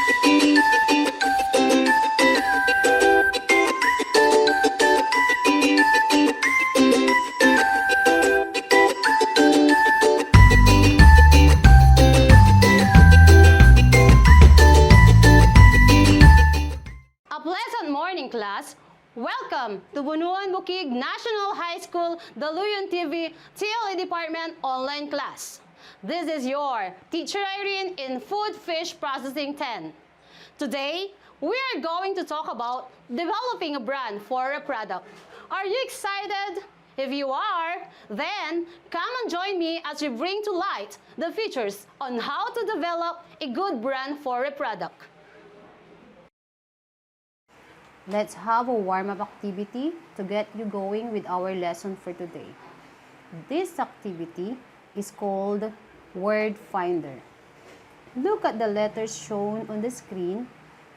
A pleasant morning, class. Welcome to Bunuan Bukid National High School, Daluyan TV, T.L.E Department online class. This is your teacher Irene in Food Fish Processing 10. Today, we are going to talk about developing a brand for a product. Are you excited? If you are, then come and join me as we bring to light the features on how to develop a good brand for a product. Let's have a warm-up activity to get you going with our lesson for today. This activity is called Word Finder. Look at the letters shown on the screen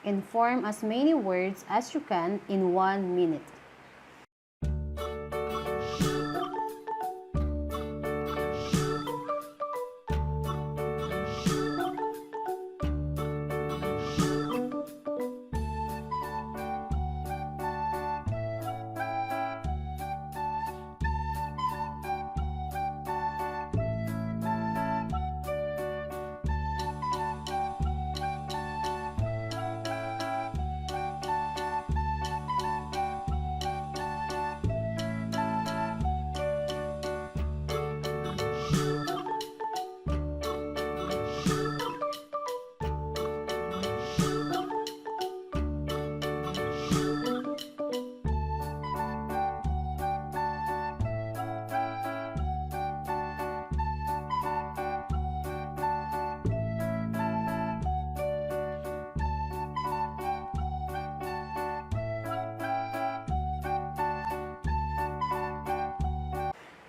and form as many words as you can in 1 minute.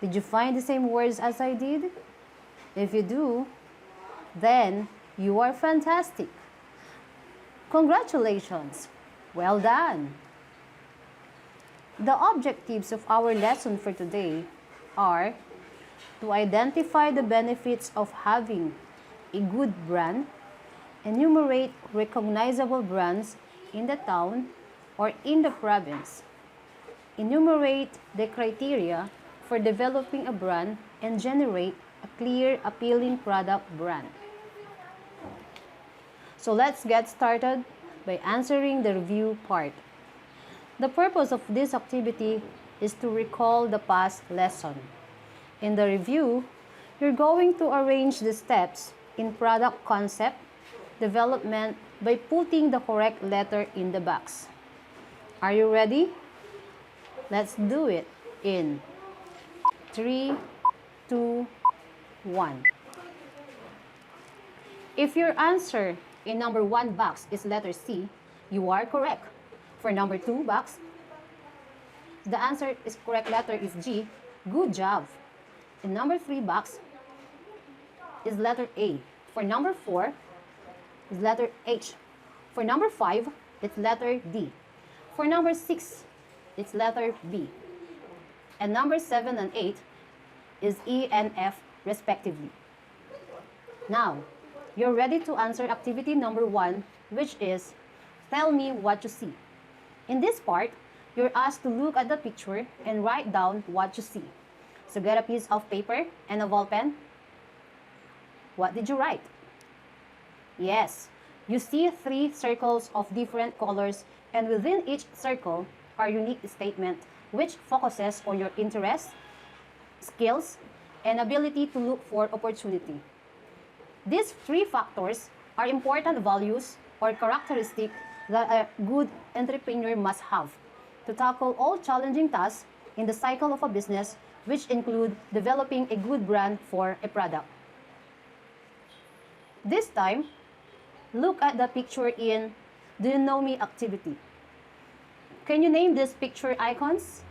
Did you find the same words as I did? If you do, then you are fantastic. Congratulations! Well done! The objectives of our lesson for today are to identify the benefits of having a good brand, enumerate recognizable brands in the town or in the province, enumerate the criteria for developing a brand, and generate a clear, appealing product brand. So let's get started by answering the review part. The purpose of this activity is to recall the past lesson. In the review, you're going to arrange the steps in product concept development by putting the correct letter in the box. Are you ready? Let's do it in 3, 2, 1. If your answer in number 1 box is letter C, you are correct. For number 2 box, the answer is correct letter is G. Good job. In number 3 box is letter A. For number 4 is letter H. For number 5, it's letter D. For number 6, it's letter B. And number 7 and 8 is E and F respectively. Now, you're ready to answer activity number 1, which is tell me what you see. In this part, you're asked to look at the picture and write down what you see. So get a piece of paper and a ball pen. What did you write? Yes, you see 3 circles of different colors, and within each circle are unique statements which focuses on your interests, skills, and ability to look for opportunity. These 3 factors are important values or characteristics that a good entrepreneur must have to tackle all challenging tasks in the cycle of a business, which include developing a good brand for a product. This time, look at the picture in Do You Know Me activity. Can you name these picture icons?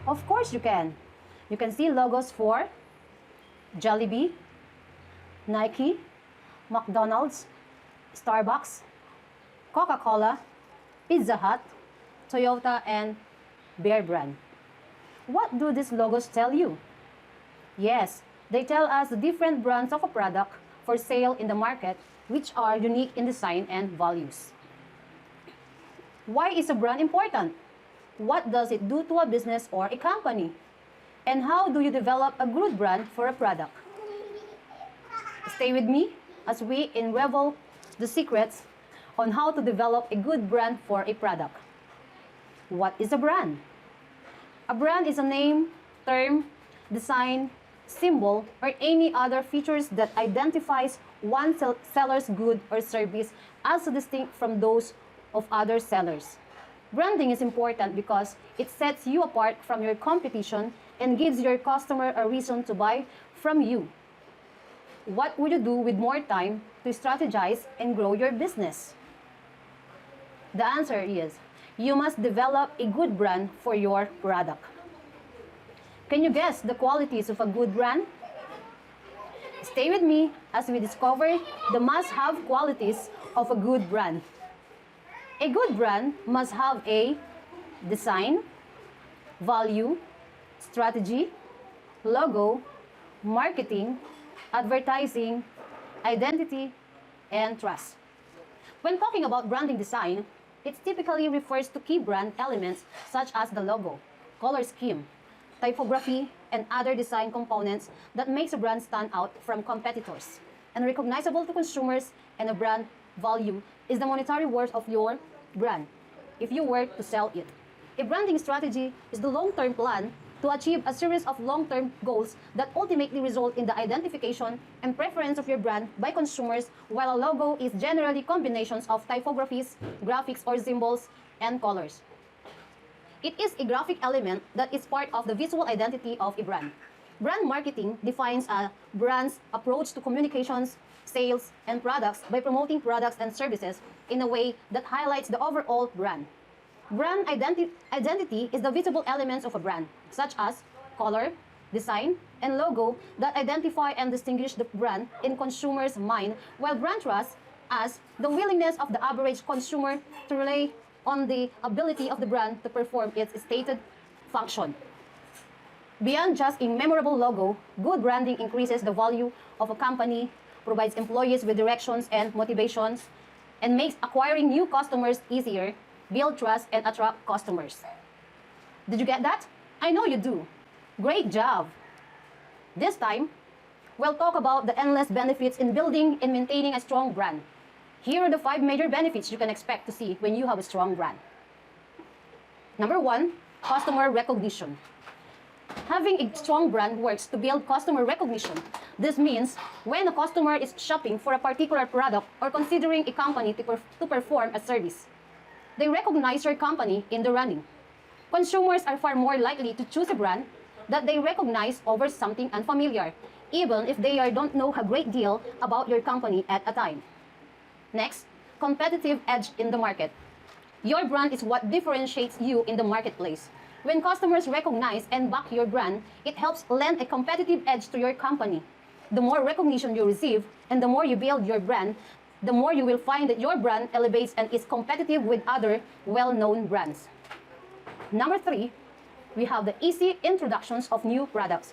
Of course you can. You can see logos for Jollibee, Nike, McDonald's, Starbucks, Coca-Cola, Pizza Hut, Toyota, and Bear Brand. What do these logos tell you? Yes, they tell us the different brands of a product for sale in the market which are unique in design and values. Why is a brand important? What does it do to a business or a company? And how do you develop a good brand for a product? Stay with me as we unravel the secrets on how to develop a good brand for a product. What is a brand? A brand is a name, term, design, symbol, or any other features that identifies one seller's good or service as distinct from those of other sellers. Branding is important because it sets you apart from your competition and gives your customer a reason to buy from you. What would you do with more time to strategize and grow your business? The answer is, you must develop a good brand for your product. Can you guess the qualities of a good brand? Stay with me as we discover the must-have qualities of a good brand. A good brand must have a design, value, strategy, logo, marketing, advertising, identity, and trust. When talking about branding design, it typically refers to key brand elements such as the logo, color scheme, typography, and other design components that makes a brand stand out from competitors and recognizable to consumers. And a brand value is the monetary worth of your brand if you were to sell it. A branding strategy is the long-term plan to achieve a series of long-term goals that ultimately result in the identification and preference of your brand by consumers, while a logo is generally combinations of typographies, graphics or symbols, and colors. It is a graphic element that is part of the visual identity of a brand. Brand marketing defines a brand's approach to communications, sales, and products by promoting products and services in a way that highlights the overall brand. Brand identity is the visible elements of a brand, such as color, design, and logo that identify and distinguish the brand in consumers' mind, while brand trust as the willingness of the average consumer to rely on the ability of the brand to perform its stated function. Beyond just a memorable logo, good branding increases the value of a company, provides employees with directions and motivations, and makes acquiring new customers easier, build trust, and attract customers. Did you get that? I know you do. Great job! This time, we'll talk about the endless benefits in building and maintaining a strong brand. Here are the 5 major benefits you can expect to see when you have a strong brand. Number 1, customer recognition. Having a strong brand works to build customer recognition. This means when a customer is shopping for a particular product or considering a company to perform a service, they recognize your company in the running. Consumers are far more likely to choose a brand that they recognize over something unfamiliar, even if they don't know a great deal about your company at a time. Next, competitive edge in the market. Your brand is what differentiates you in the marketplace. When customers recognize and back your brand, it helps lend a competitive edge to your company. The more recognition you receive and the more you build your brand, the more you will find that your brand elevates and is competitive with other well-known brands. Number 3, we have the easy introductions of new products.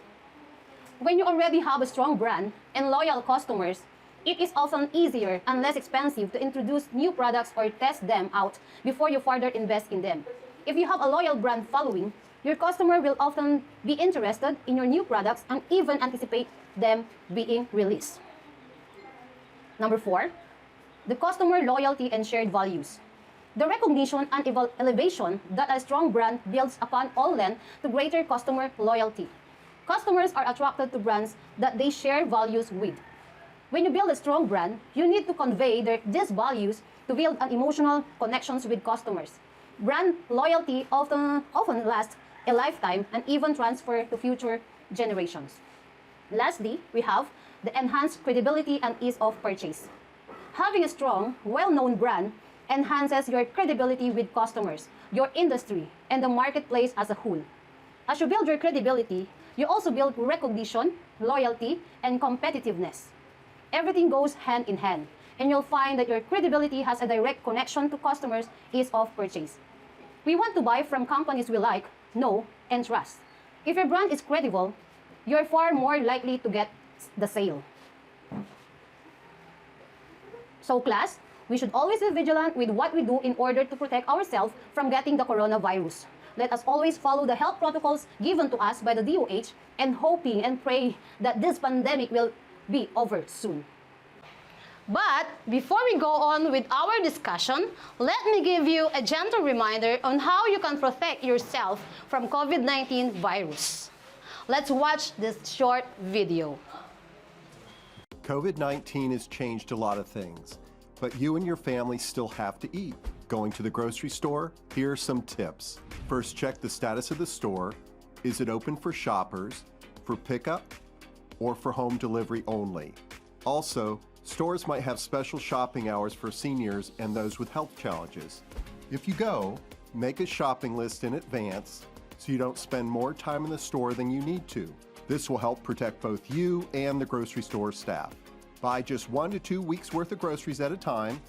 When you already have a strong brand and loyal customers, it is often easier and less expensive to introduce new products or test them out before you further invest in them. If you have a loyal brand following, your customer will often be interested in your new products and even anticipate them being released. Number 4, the customer loyalty and shared values. The recognition and elevation that a strong brand builds upon all lend to greater customer loyalty. Customers are attracted to brands that they share values with. When you build a strong brand, you need to convey these values to build an emotional connections with customers. Brand loyalty often lasts a lifetime and even transfer to future generations. Lastly, we have the enhanced credibility and ease of purchase. Having a strong, well-known brand enhances your credibility with customers, your industry, and the marketplace as a whole. As you build your credibility, you also build recognition, loyalty, and competitiveness. Everything goes hand in hand, and you'll find that your credibility has a direct connection to customers' ease of purchase. We want to buy from companies we like, know, and trust. If your brand is credible, you're far more likely to get the sale. So class, we should always be vigilant with what we do in order to protect ourselves from getting the coronavirus. Let us always follow the health protocols given to us by the DOH and hoping and pray that this pandemic will be over soon. But before we go on with our discussion, let me give you a gentle reminder on how you can protect yourself from COVID-19 virus. Let's watch this short video. COVID-19 has changed a lot of things, but you and your family still have to eat. Going to the grocery store? Here are some tips. First, check the status of the store. Is it open for shoppers, for pickup, or for home delivery only? Also, stores might have special shopping hours for seniors and those with health challenges. If you go, make a shopping list in advance so you don't spend more time in the store than you need to. This will help protect both you and the grocery store staff. Buy just 1 to 2 weeks worth of groceries at a time.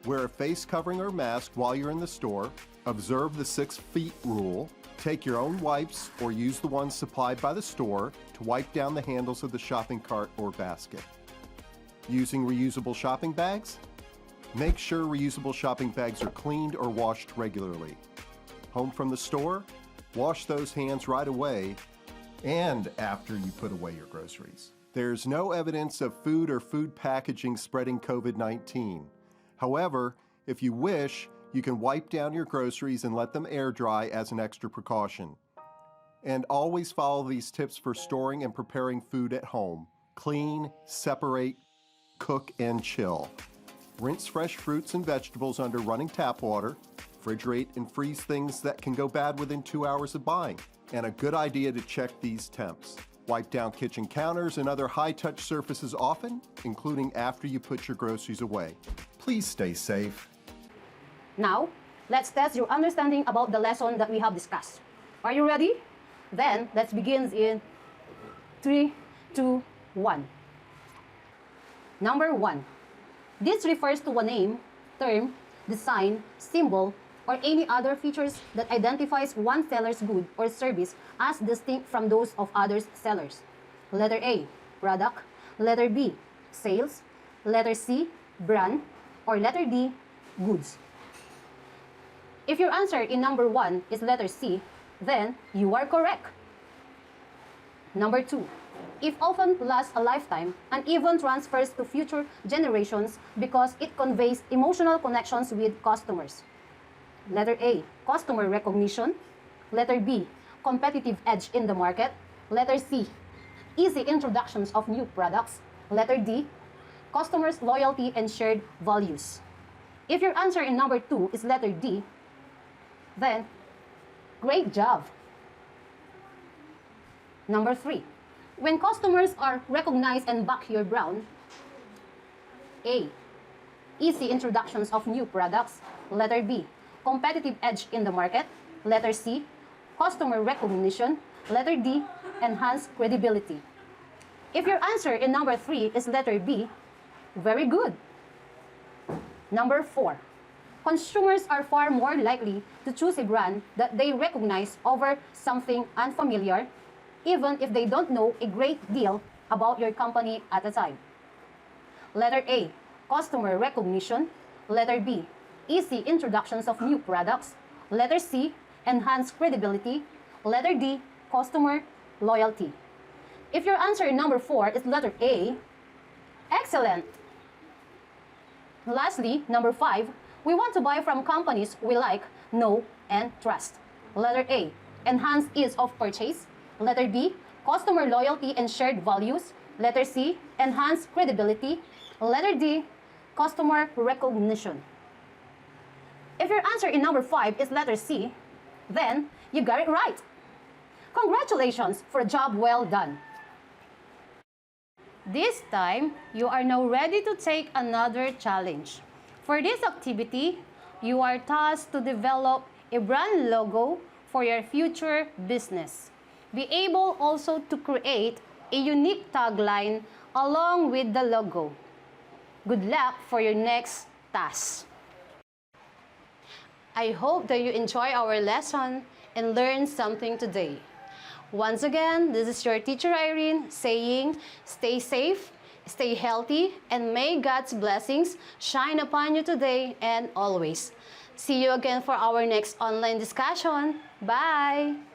Wear a face covering or mask while you're in the store. Observe the 6 feet rule. Take your own wipes or use the ones supplied by the store to wipe down the handles of the shopping cart or basket. Using reusable shopping bags? Make sure reusable shopping bags are cleaned or washed regularly. Home from the store? Wash those hands right away and after you put away your groceries. There's no evidence of food or food packaging spreading COVID-19. However, if you wish, you can wipe down your groceries and let them air dry as an extra precaution. And always follow these tips for storing and preparing food at home. Clean, separate, cook, and chill. Rinse fresh fruits and vegetables under running tap water. Refrigerate and freeze things that can go bad within 2 hours of buying. And a good idea to check these temps. Wipe down kitchen counters and other high-touch surfaces often, including after you put your groceries away. Please stay safe. Now, let's test your understanding about the lesson that we have discussed. Are you ready? Then, let's begin in 3, 2, 1. Number 1. This refers to a name, term, design, symbol, or any other features that identifies one seller's good or service as distinct from those of other sellers. Letter A, product. Letter B, sales. Letter C, brand. Or letter D, goods. If your answer in number 1 is letter C, then you are correct. Number 2. If often lasts a lifetime and even transfers to future generations because it conveys emotional connections with customers. Letter A, customer recognition. Letter B, competitive edge in the market. Letter C, easy introductions of new products. Letter D, customers' loyalty and shared values. If your answer in number 2 is letter D, then great job. Number 3. When customers are recognized and back your brand, A, easy introductions of new products. Letter B, competitive edge in the market. Letter C, customer recognition. Letter D, enhanced credibility. If your answer in number 3 is letter B, very good. Number 4. Consumers are far more likely to choose a brand that they recognize over something unfamiliar, even if they don't know a great deal about your company at the time. Letter A, customer recognition. Letter B, easy introductions of new products. Letter C, enhanced credibility. Letter D, customer loyalty. If your answer in number 4 is letter A, excellent. Lastly, number 5, we want to buy from companies we like, know, and trust. Letter A, enhanced ease of purchase. Letter B, customer loyalty and shared values. Letter C, enhanced credibility. Letter D, customer recognition. If your answer in number 5 is letter C, then you got it right. Congratulations for a job well done. This time, you are now ready to take another challenge. For this activity, you are tasked to develop a brand logo for your future business. Be able also to create a unique tagline along with the logo. Good luck for your next task. I hope that you enjoy our lesson and learn something today. Once again, this is your teacher Irene saying, stay safe, Stay healthy, and may God's blessings shine upon you today and always. See you again for our next online discussion. Bye!